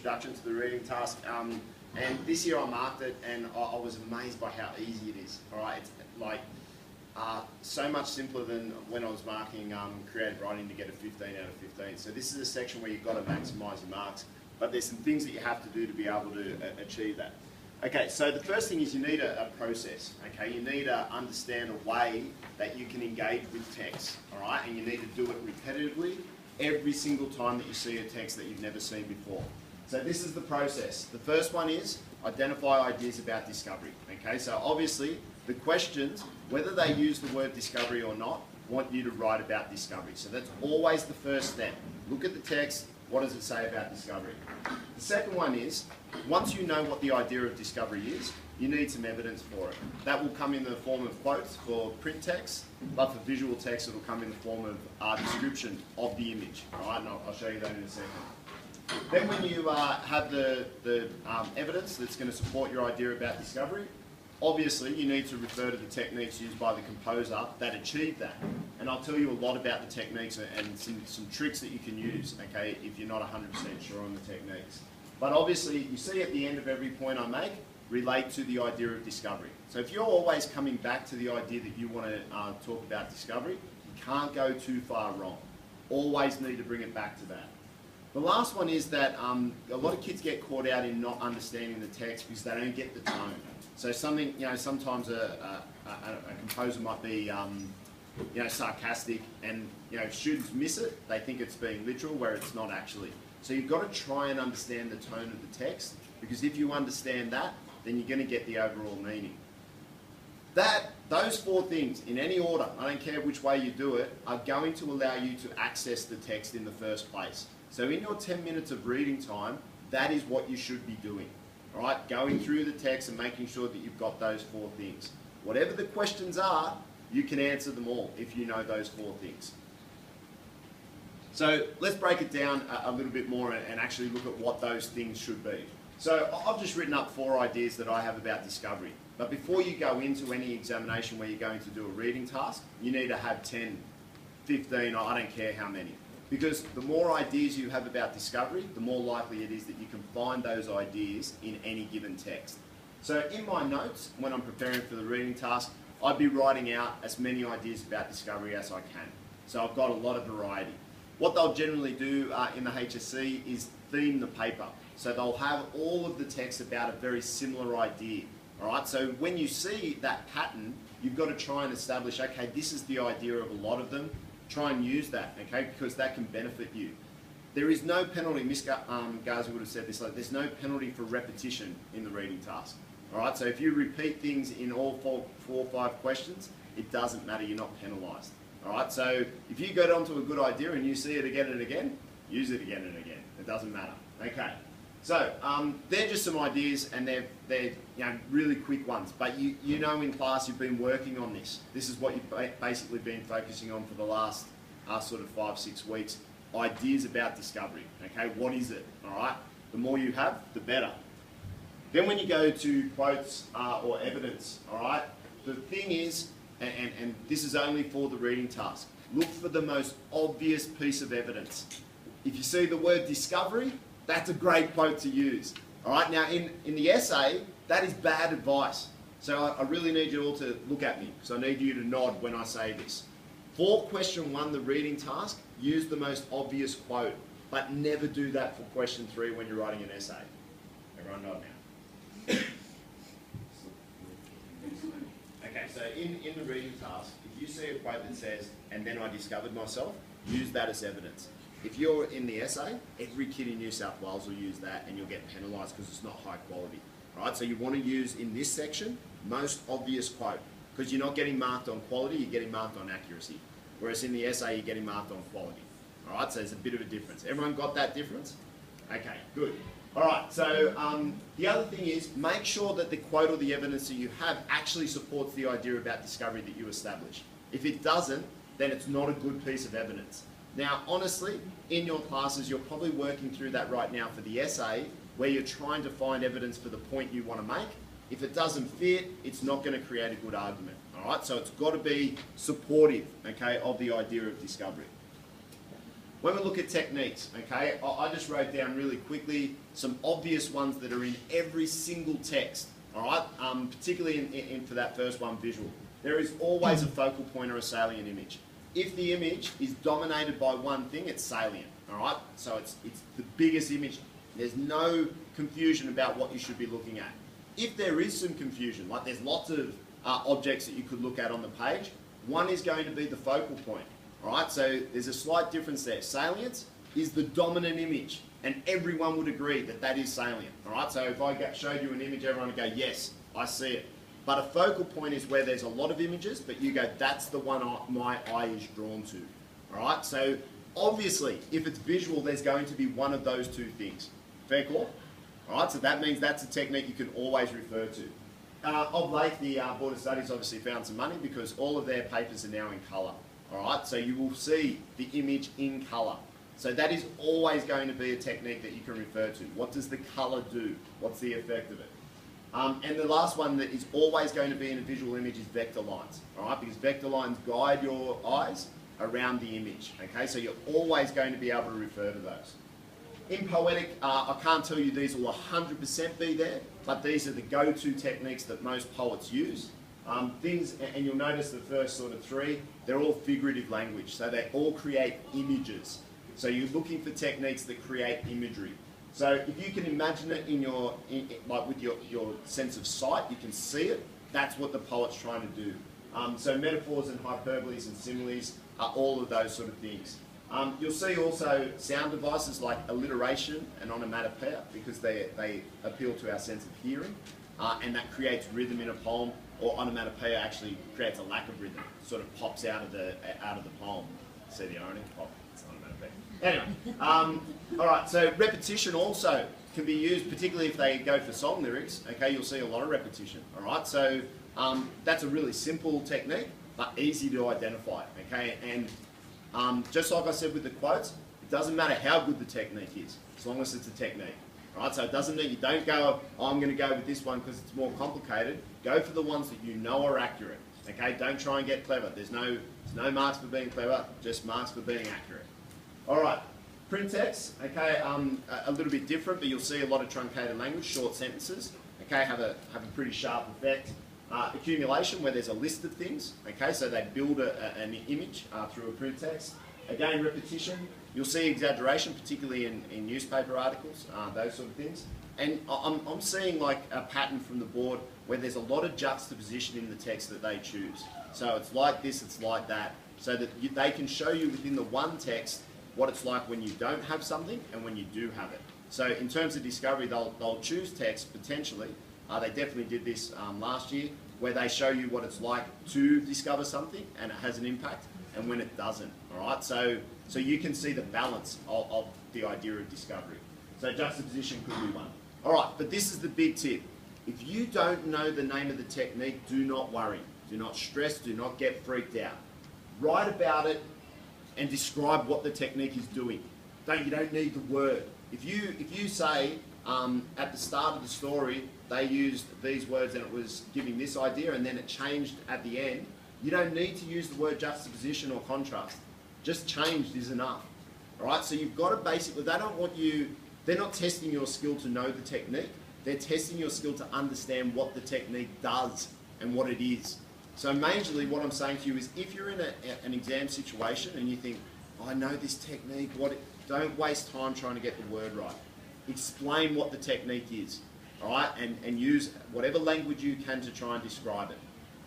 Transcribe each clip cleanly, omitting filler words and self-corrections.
introduction to the reading task. And this year I marked it, and I was amazed by how easy it is. All right, it's like so much simpler than when I was marking creative writing to get a 15 out of 15. So this is a section where you've got to maximise your marks, but there's some things that you have to do to be able to achieve that. Okay, so the first thing is you need a process. Okay, you need to understand a way that you can engage with text. All right, and you need to do it repetitively every single time that you see a text that you've never seen before. So this is the process. The first one is identify ideas about discovery. Okay, so obviously the questions, whether they use the word discovery or not, want you to write about discovery. So that's always the first step. Look at the text, what does it say about discovery? The second one is, once you know what the idea of discovery is, you need some evidence for it. That will come in the form of quotes for print text, but for visual text it will come in the form of description of the image. All right, and I'll show you that in a second. Then when you have the evidence that's going to support your idea about discovery, obviously you need to refer to the techniques used by the composer that achieve that. And I'll tell you a lot about the techniques and some tricks that you can use, okay, if you're not 100% sure on the techniques. But obviously you see at the end of every point I make, relate to the idea of discovery. So if you're always coming back to the idea that you want to talk about discovery, you can't go too far wrong. Always need to bring it back to that. The last one is that a lot of kids get caught out in not understanding the text because they don't get the tone. So something, sometimes a composer might be, sarcastic, and students miss it. They think it's being literal where it's not actually. So you've got to try and understand the tone of the text, because if you understand that, then you're going to get the overall meaning. Those four things, in any order, I don't care which way you do it, are going to allow you to access the text in the first place. So in your 10 minutes of reading time, that is what you should be doing. All right, going through the text and making sure that you've got those four things. Whatever the questions are, you can answer them all if you know those four things. So let's break it down a little bit more and actually look at what those things should be. So I've just written up 4 ideas that I have about discovery. But before you go into any examination where you're going to do a reading task, you need to have 10, 15, I don't care how many. Because the more ideas you have about discovery, the more likely it is that you can find those ideas in any given text. So in my notes, when I'm preparing for the reading task, I'd be writing out as many ideas about discovery as I can. So I've got a lot of variety. What they'll generally do in the HSC is theme the paper. So they'll have all of the text about a very similar idea. All right, so when you see that pattern, you've got to try and establish, okay, this is the idea of a lot of them. Try and use that, okay, because that can benefit you. There is no penalty, Miss Garza would have said this, there's no penalty for repetition in the reading task. All right, so if you repeat things in all four or 5 questions, it doesn't matter, you're not penalised. All right, so if you go onto a good idea and you see it again and again, use it again and again. It doesn't matter. Okay, so they're just some ideas, and they're really quick ones. But you know in class you've been working on this. This is what you've basically been focusing on for the last sort of 5-6 weeks. Ideas about discovery. Okay, what is it? All right, the more you have, the better. Then when you go to quotes or evidence, all right, the thing is, and this is only for the reading task, look for the most obvious piece of evidence. If you see the word discovery, that's a great quote to use. All right, now in the essay, that is bad advice. So I really need you all to look at me, because I need you to nod when I say this. For question 1, the reading task, use the most obvious quote, but never do that for question 3 when you're writing an essay. Everyone nod now. Okay, so in the reading task, if you see a quote that says, "and then I discovered myself," use that as evidence. If you're in the essay, every kid in New South Wales will use that, and you'll get penalised because it's not high quality. All right, so you want to use, in this section, most obvious quote, because you're not getting marked on quality, you're getting marked on accuracy. Whereas in the essay, you're getting marked on quality. All right, so there's a bit of a difference. Everyone got that difference? Okay, good. All right, so the other thing is, make sure that the quote or the evidence that you have actually supports the idea about discovery that you establish. If it doesn't, then it's not a good piece of evidence. Now, honestly, in your classes, you're probably working through that right now for the essay, where you're trying to find evidence for the point you want to make. If it doesn't fit, it's not going to create a good argument. All right, so it's got to be supportive, okay, of the idea of discovery. when we look at techniques, okay, I just wrote down really quickly some obvious ones that are in every single text, all right, particularly for that first one, visual. There is always a focal point or a salient image. If the image is dominated by one thing, it's salient, all right? So it's the biggest image. There's no confusion about what you should be looking at. If there is some confusion, like there's lots of objects that you could look at on the page, one is going to be the focal point, all right? So there's a slight difference there. Salience is the dominant image, and everyone would agree that that is salient, all right? So if I showed you an image, everyone would go, yes, I see it. But a focal point is where there's a lot of images, but you go, that's the one my eye is drawn to, all right? So obviously, if it's visual, there's going to be one of those two things. Fair call? All right, so that means that's a technique you can always refer to. Of late, the Board of Studies obviously found some money because all of their papers are now in colour, all right? So you will see the image in colour. So that is always going to be a technique that you can refer to. What does the colour do? What's the effect of it? And the last one that is always going to be in a visual image is vector lines, all right? Because vector lines guide your eyes around the image, okay? So you're always going to be able to refer to those. In poetic, I can't tell you these will 100% be there, but these are the go-to techniques that most poets use. And you'll notice the first sort of three, they're all figurative language, so they all create images. So you're looking for techniques that create imagery. So if you can imagine it like with your sense of sight, you can see it, that's what the poet's trying to do. So metaphors and hyperboles and similes are all of those sort of things. You'll see also sound devices like alliteration and onomatopoeia because they appeal to our sense of hearing, and that creates rhythm in a poem, or onomatopoeia actually creates a lack of rhythm, sort of pops out of the poem. See the irony? Pop. Anyway, all right, so repetition also can be used, particularly if they go for song lyrics, okay, you'll see a lot of repetition, all right? So that's a really simple technique, but easy to identify, okay? And just like I said with the quotes, it doesn't matter how good the technique is, as long as it's a technique, all right? So it doesn't mean you don't go, oh, I'm going to go with this one because it's more complicated. Go for the ones that you know are accurate, okay? Don't try and get clever. There's no marks for being clever, just marks for being accurate. All right, print text, okay, a little bit different, but you'll see a lot of truncated language, short sentences, okay, have a pretty sharp effect. Accumulation, where there's a list of things, okay, so they build an image through a print text. Again, repetition, you'll see exaggeration, particularly in newspaper articles, those sort of things. And I'm seeing like a pattern from the board where there's a lot of juxtaposition in the text that they choose. So it's like this, it's like that, so that they can show you within the one text what it's like when you don't have something and when you do have it. So in terms of discovery, they'll choose text potentially. They definitely did this last year, where they show you what it's like to discover something and it has an impact, and when it doesn't, all right? So you can see the balance of the idea of discovery. So juxtaposition could be one. All right, but this is the big tip. If you don't know the name of the technique, do not worry. Do not stress, do not get freaked out. Write about it and describe what the technique is doing. You don't need the word. If you say at the start of the story they used these words and it was giving this idea and then it changed at the end, you don't need to use the word juxtaposition or contrast. Just changed is enough. All right, so you've got to basically, they're not testing your skill to know the technique, they're testing your skill to understand what the technique does and what it is. So majorly what I'm saying to you is if you're in an exam situation and you think, oh, I know this technique, don't waste time trying to get the word right. Explain what the technique is, all right, and use whatever language you can to try and describe it.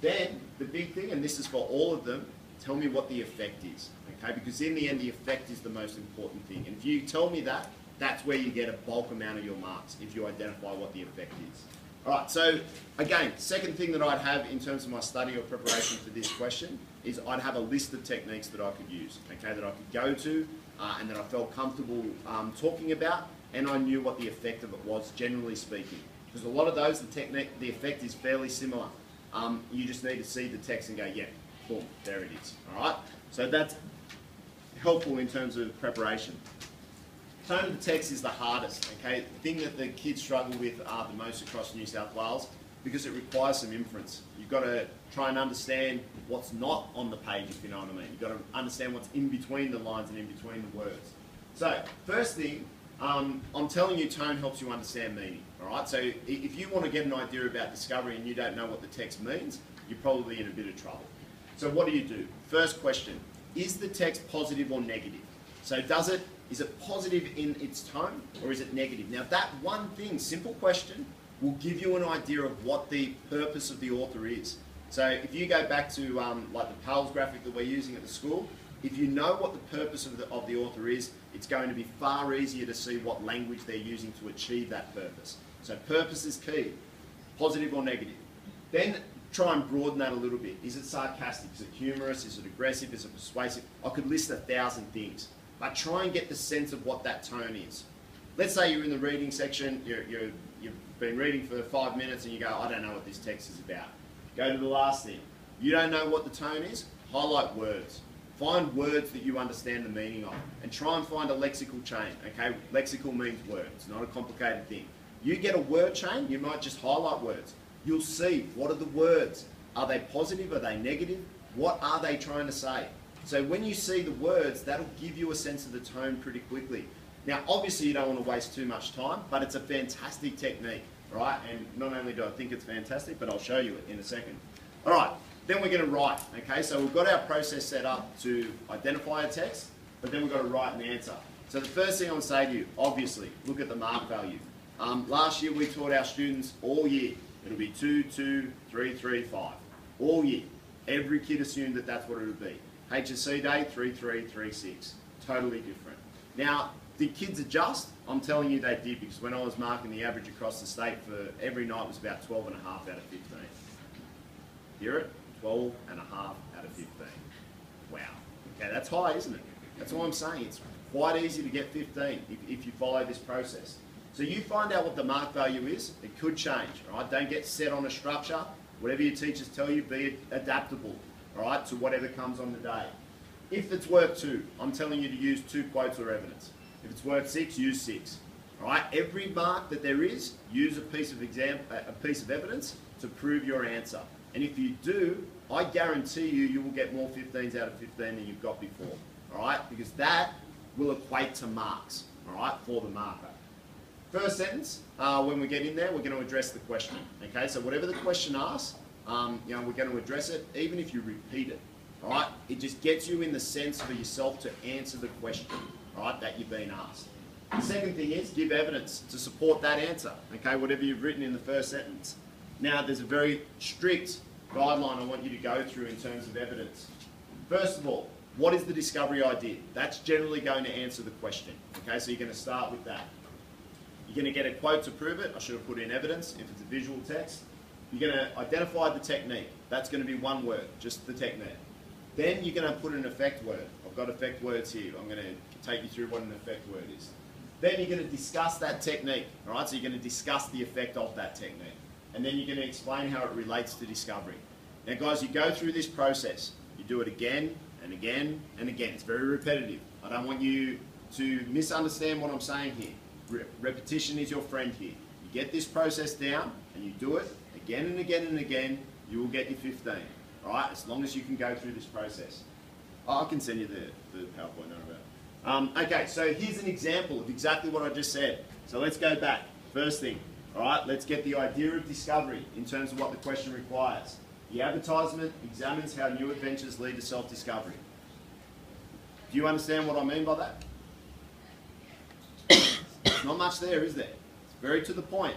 Then the big thing, and this is for all of them, tell me what the effect is, okay, because in the end the effect is the most important thing. And if you tell me that, that's where you get a bulk amount of your marks, if you identify what the effect is. All right, so again, second thing that I'd have in terms of my study or preparation for this question is I'd have a list of techniques that I could use, okay, that I could go to and that I felt comfortable talking about, and I knew what the effect of it was, generally speaking. Because a lot of those, the effect is fairly similar. You just need to see the text and go, yeah, boom, there it is, all right? So that's helpful in terms of preparation. Tone of the text is the hardest, okay? The thing that the kids struggle with the most across New South Wales Because it requires some inference. You've got to try and understand what's not on the page, if you know what I mean. You've got to understand what's in between the lines and in between the words. So, first thing, I'm telling you tone helps you understand meaning, all right? So if you want to get an idea about discovery and you don't know what the text means, you're probably in a bit of trouble. So what do? First question, is the text positive or negative? So is it positive in its tone or is it negative? Now that one thing, simple question, will give you an idea of what the purpose of the author is. So if you go back to like the Pales graphic that we're using at the school, if you know what the purpose of the author is, it's going to be far easier to see what language they're using to achieve that purpose. So purpose is key, positive or negative. Then try and broaden that a little bit. Is it sarcastic? Is it humorous? Is it aggressive? Is it persuasive? I could list 1,000 things, but try and get the sense of what that tone is. Let's say you're in the reading section, you've been reading for 5 minutes and you go, I don't know what this text is about. Go to the last thing. You don't know what the tone is? Highlight words. Find words that you understand the meaning of and try and find a lexical chain, okay? Lexical means words, not a complicated thing. You get a word chain, you might just highlight words. You'll see, what are the words? Are they positive? Are they negative? What are they trying to say? So when you see the words, that'll give you a sense of the tone pretty quickly. Now, obviously you don't want to waste too much time, but it's a fantastic technique, right? And not only do I think it's fantastic, but I'll show you it in a second. All right, then we're going to write, okay? So we've got our process set up to identify a text, but then we've got to write an answer. So the first thing I want to say to you, obviously, look at the mark value. Last year we taught our students all year, it'll be 2, 2, 3, 3, 5. All year. Every kid assumed that that's what it would be. HSC day, 3, 3, 3, 6. Totally different. Now, did kids adjust? I'm telling you they did, because when I was marking the average across the state for every night was about 12.5 out of 15. Hear it? 12.5 out of 15. Wow. Okay, that's high, isn't it? That's what I'm saying. It's quite easy to get 15 if you follow this process. So you find out what the mark value is. It could change, all right? Don't get set on a structure. Whatever your teachers tell you, be adaptable, all right, to whatever comes on the day. If it's worth 2, I'm telling you to use 2 quotes or evidence. If it's worth 6, use 6. All right. Every mark that there is, use a piece of evidence to prove your answer. And if you do, I guarantee you will get more 15s out of 15 than you've got before. All right, because that will equate to marks. All right, for the marker. First sentence. When we get in there, we're going to address the question. Okay. So whatever the question asks, we're going to address it, even if you repeat it. All right. It just gets you in the sense for yourself to answer the question. Right, that you've been asked. The second thing is give evidence to support that answer, okay, whatever you've written in the first sentence. Now, there's a very strict guideline I want you to go through in terms of evidence. First of all, what is the discovery idea? That's generally going to answer the question, okay, so you're going to start with that. You're going to get a quote to prove it. I should have put in evidence if it's a visual text. You're going to identify the technique. That's going to be one word, just the technique. Then you're going to put an effect word. I've got effect words here. I'm going to take you through what an effect word is. Then you're going to discuss that technique. All right, so you're going to discuss the effect of that technique. And then you're going to explain how it relates to discovery. Now guys, you go through this process. You do it again and again and again. It's very repetitive. I don't want you to misunderstand what I'm saying here. Repetition is your friend here. You get this process down and you do it again and again and again, you will get your 15. All right, as long as you can go through this process. I can send you the PowerPoint about. Okay, so here's an example of exactly what I just said. So let's go back. First thing, all right, let's get the idea of discovery in terms of what the question requires. The advertisement examines how new adventures lead to self-discovery. Do you understand what I mean by that? There's not much there, is there? It's very to the point.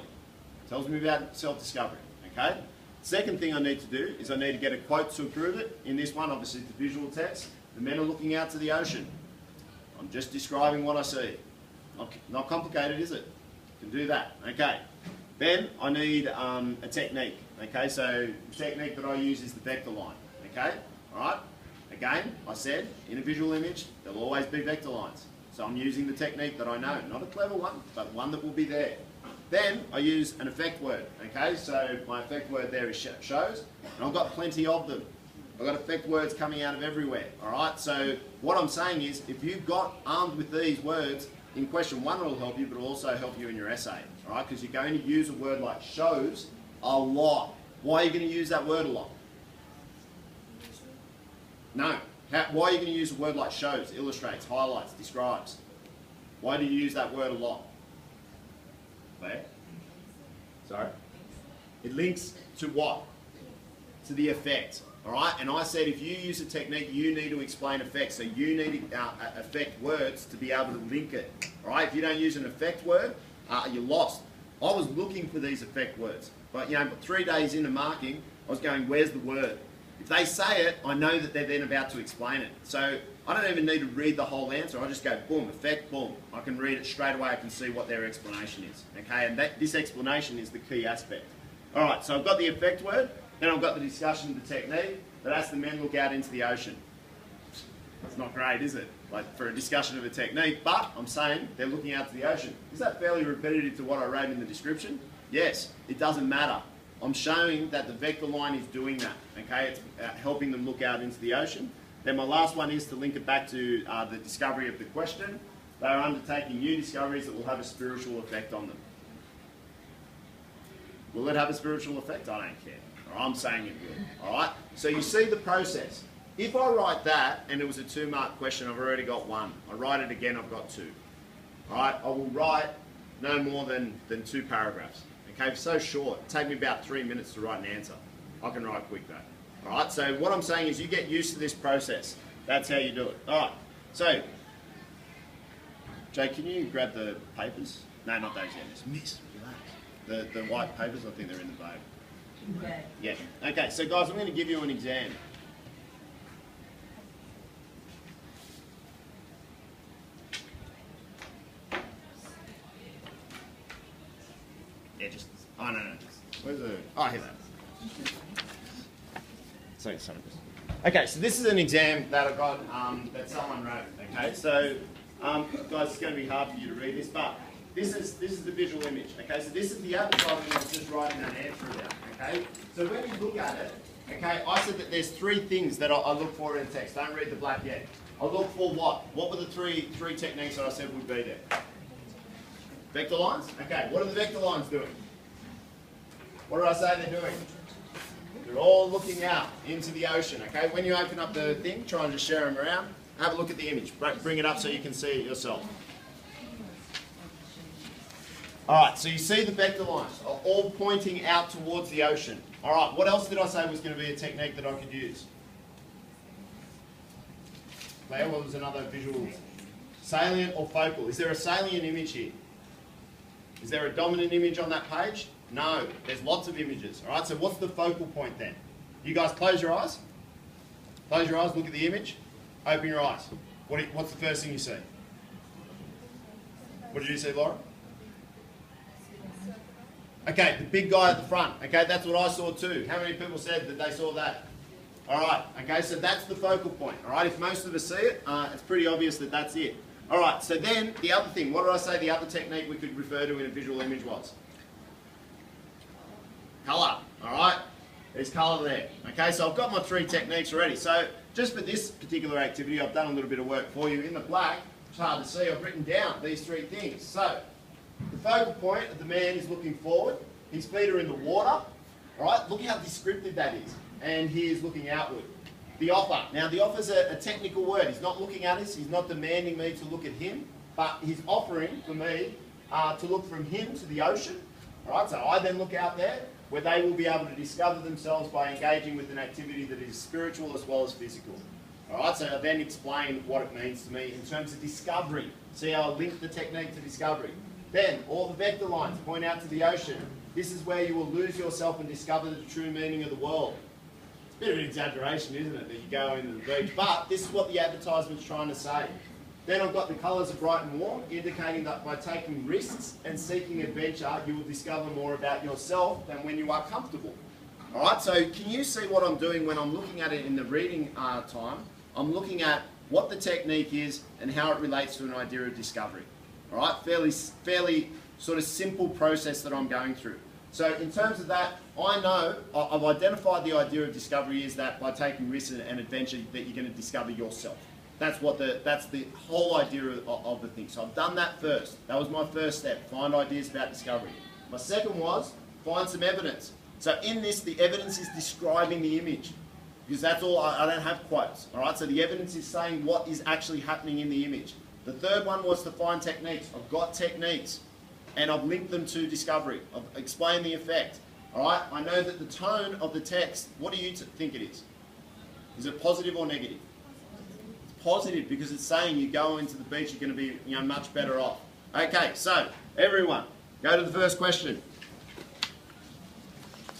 It tells me about self-discovery, okay? Second thing I need to do is I need to get a quote to prove it. In this one, obviously it's the visual text. The men are looking out to the ocean. I'm just describing what I see. Not complicated, is it? Can do that. Okay. Then I need a technique. Okay, so the technique that I use is the vector line. Okay, all right. Again, I said in a visual image, there'll always be vector lines. So I'm using the technique that I know, not a clever one, but one that will be there. Then I use an effect word, okay? So my effect word there is shows, and I've got plenty of them. I've got effect words coming out of everywhere, all right? So what I'm saying is, if you've got armed with these words, in question 1 it'll help you, but it'll also help you in your essay, all right? Because you're going to use a word like shows A lot. Why are you going to use that word a lot? No. Why are you going to use a word like shows, illustrates, highlights, describes? Why do you use that word a lot? Where? Sorry? It links to what? To the effect. Alright? And I said if you use a technique, you need to explain effects. So you need to affect words to be able to link it. Alright? If you don't use an effect word, you're lost. I was looking for these effect words. But 3 days into marking, I was going, where's the word? If they say it, I know that they're then about to explain it. So I don't even need to read the whole answer. I just go, boom, effect, boom. I can read it straight away. I can see what their explanation is. Okay, and this explanation is the key aspect. All right, so I've got the effect word. Then I've got the discussion of the technique. But as the men look out into the ocean. It's not great, is it? Like for a discussion of a technique, but I'm saying they're looking out to the ocean. Is that fairly repetitive to what I wrote in the description? Yes, it doesn't matter. I'm showing that the vector line is doing that, okay? It's helping them look out into the ocean. Then my last one is to link it back to the discovery of the question. They are undertaking new discoveries that will have a spiritual effect on them. Will it have a spiritual effect? I don't care. I'm saying it will, all right? So you see the process. If I write that and it was a 2-mark question, I've already got 1. I write it again, I've got 2. All right, I will write no more than 2 paragraphs. Okay, so short. It'll take me about 3 minutes to write an answer. I can write quick though. All right, so what I'm saying is you get used to this process. That's how you do it. All right, so, Jay, can you grab the papers? No, not those yet. Just miss, relax. The white papers, I think they're in the bag. Okay. Yeah. Okay, so guys, I'm going to give you an exam. Yeah, just, oh no, where's the, oh here that. Sorry. Okay, so this is an exam that I got, that someone wrote, okay, so, guys, it's going to be hard for you to read this, but this is the visual image, okay, so this is the advertisement I was just writing an answer about, okay, so when you look at it, okay, I said that there's 3 things that I look for in text, don't read the black yet. I look for what? What were the three techniques that I said would be there? Vector lines? Okay, what are the vector lines doing? What did I say they're doing? They're all looking out into the ocean, okay? When you open up the thing, try and just share them around. Have a look at the image. Bring it up so you can see it yourself. Alright, so you see the vector lines are all pointing out towards the ocean. Alright, what else did I say was going to be a technique that I could use? Claire, what was another visual? Salient or focal? Is there a salient image here? Is there a dominant image on that page? No, there's lots of images. All right, so what's the focal point then? You guys close your eyes. Close your eyes, look at the image. Open your eyes. What's the first thing you see? What did you see, Laura? Okay, the big guy at the front. Okay, that's what I saw too. How many people said that they saw that? All right, okay, so that's the focal point. All right, if most of us see it, it's pretty obvious that that's it. All right, so then the other thing, what did I say the other technique we could refer to in a visual image was? Colour, all right? There's colour there. Okay, so I've got my 3 techniques already. So just for this particular activity, I've done a little bit of work for you. In the black, it's hard to see, I've written down these 3 things. So the focal point of the man is looking forward. His feet are in the water. All right, look how descriptive that is. And he is looking outward. The offer. Now the offer is a technical word. He's not looking at us. He's not demanding me to look at him. But he's offering for me to look from him to the ocean. All right, so I then look out there where they will be able to discover themselves by engaging with an activity that is spiritual as well as physical. All right, so I then explain what it means to me in terms of discovery. See how I link the technique to discovery. Then, all the vector lines point out to the ocean. This is where you will lose yourself and discover the true meaning of the world. It's a bit of an exaggeration, isn't it, that you go into the beach, but this is what the advertisement's trying to say. Then I've got the colours of bright and warm, indicating that by taking risks and seeking adventure, you will discover more about yourself than when you are comfortable. All right, so can you see what I'm doing when I'm looking at it in the reading time? I'm looking at what the technique is and how it relates to an idea of discovery. All right, fairly sort of simple process that I'm going through. So in terms of that, I know I've identified the idea of discovery is that by taking risks and adventure that you're going to discover yourself. That's the whole idea of the thing. So I've done that first. That was my first step, find ideas about discovery. My second was find some evidence. So in this, the evidence is describing the image. Because that's all, I don't have quotes. All right, so the evidence is saying what is actually happening in the image. The third one was to find techniques. I've got techniques, and I've linked them to discovery. I've explained the effect. All right, I know that the tone of the text, what do you think it is? Is it positive or negative? It's positive because it's saying you go into the beach, you're going to be much better off. Okay, so everyone, go to the first question.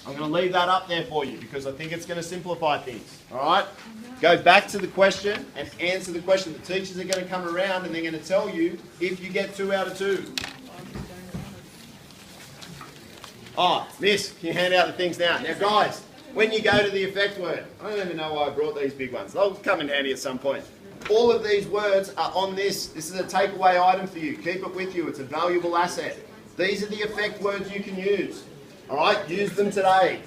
I'm going to leave that up there for you because I think it's going to simplify things. All right? Go back to the question and answer the question. The teachers are going to come around and they're going to tell you if you get 2 out of 2. Oh, miss, can you hand out the things now? Now, guys, when you go to the effect word, I don't even know why I brought these big ones. They'll come in handy at some point. All of these words are on this. This is a takeaway item for you. Keep it with you. It's a valuable asset. These are the effect words you can use. All right, use them today.